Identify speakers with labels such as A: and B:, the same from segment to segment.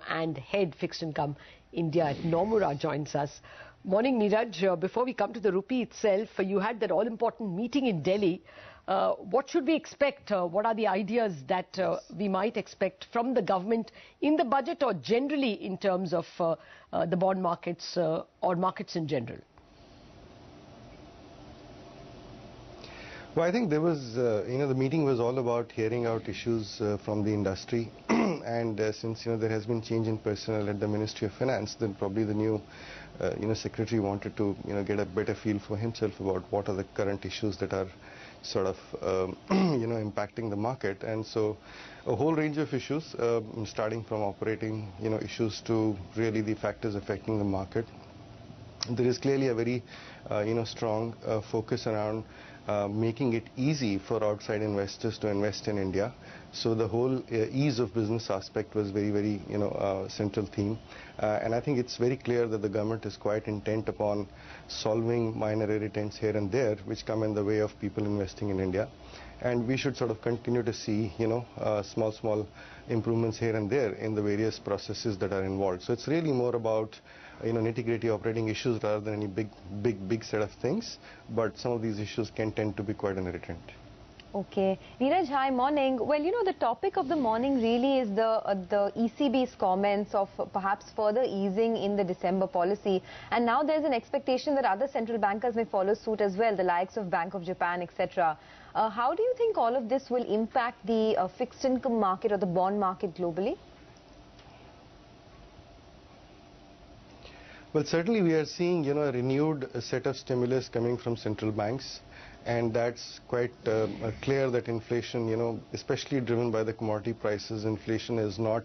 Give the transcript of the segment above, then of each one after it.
A: and head fixed income India at Nomura joins us. Morning, Neeraj. Before we come to the rupee itself, you had that all-important meeting in Delhi. What should we expect? What are the ideas that we might expect from the government in the budget or generally in terms of the bond markets or markets in general?
B: Well, I think there was, the meeting was all about hearing out issues from the industry. And since, there has been change in personnel at the Ministry of Finance, then probably the new, secretary wanted to, get a better feel for himself about what are the current issues that are sort of, impacting the market. And so a whole range of issues, starting from operating, issues to really the factors affecting the market. There is clearly a very, strong focus around making it easy for outside investors to invest in India. So the whole ease of business aspect was very, very, central theme. And I think it's very clear that the government is quite intent upon solving minor irritants here and there, which come in the way of people investing in India. And we should sort of continue to see, small improvements here and there in the various processes that are involved. So it's really more about, nitty-gritty operating issues rather than any big set of things. But some of these issues can tend to be quite an irritant.
C: Okay. Neeraj, hi, morning. Well, the topic of the morning really is the ECB's comments of perhaps further easing in the December policy. And now there's an expectation that other central bankers may follow suit as well, the likes of Bank of Japan, etc. How do you think all of this will impact the fixed income market or the bond market globally?
B: Well, certainly we are seeing, a renewed set of stimulus coming from central banks. And that's quite clear that inflation, especially driven by the commodity prices, inflation is not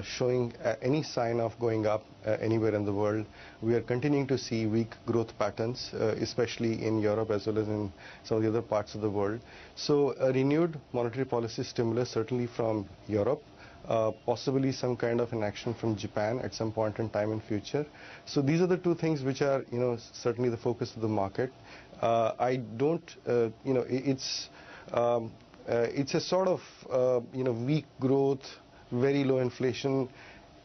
B: showing any sign of going up anywhere in the world. We are continuing to see weak growth patterns, especially in Europe as well as in some of the other parts of the world. So a renewed monetary policy stimulus certainly from Europe. Possibly some kind of an action from Japan at some point in time in future. So these are the two things which are, certainly the focus of the market. I don't, it's a sort of, weak growth, very low inflation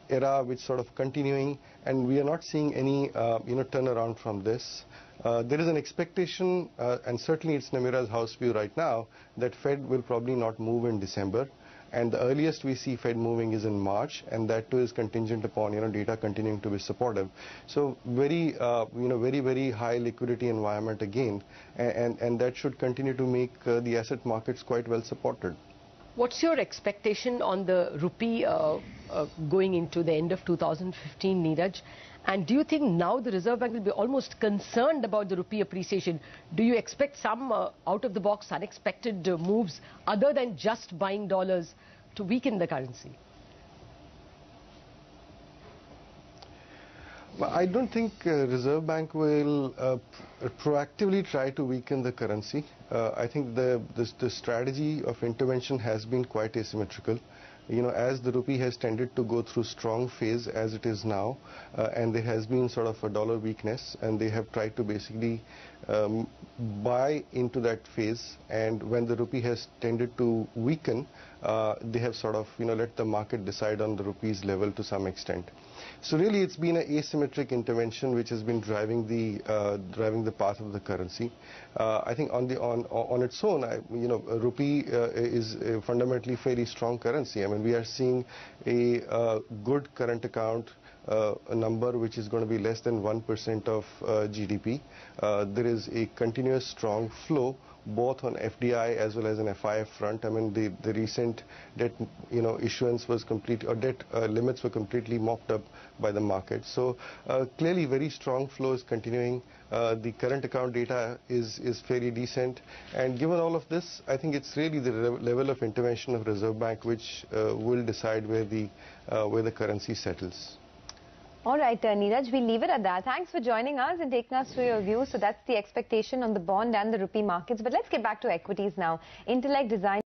B: era which sort of continuing, and we are not seeing any, turnaround from this. There is an expectation, and certainly it's Nomura's house view right now, that Fed will probably not move in December. And the earliest we see Fed moving is in March, and that too is contingent upon, data continuing to be supportive. So very, very high liquidity environment again, and that should continue to make the asset markets quite well supported.
A: What's your expectation on the rupee going into the end of 2015, Neeraj? And do you think now the Reserve Bank will be almost concerned about the rupee appreciation? Do you expect some out-of-the-box unexpected moves other than just buying dollars to weaken the currency?
B: I don't think Reserve Bank will proactively try to weaken the currency. I think the strategy of intervention has been quite asymmetrical. As the rupee has tended to go through strong phase as it is now, and there has been sort of a dollar weakness, and they have tried to basically buy into that phase, and when the rupee has tended to weaken, they have sort of, let the market decide on the rupee's level to some extent. So really it's been an asymmetric intervention which has been driving the path of the currency. I think on its own, rupee is a fundamentally fairly strong currency. I mean, we are seeing a good current account a number which is going to be less than 1% of GDP. There is a continuous strong flow both on FDI as well as an FIF front. I mean, the recent debt, issuance was complete, or debt limits were completely mopped up by the market. So clearly very strong flow is continuing. The current account data is fairly decent. And given all of this, I think it's really the level of intervention of Reserve Bank which will decide where the currency settles.
C: All right, Neeraj, we'll leave it at that. Thanks for joining us and taking us through your views. So that's the expectation on the bond and the rupee markets. But let's get back to equities now. Intellect Design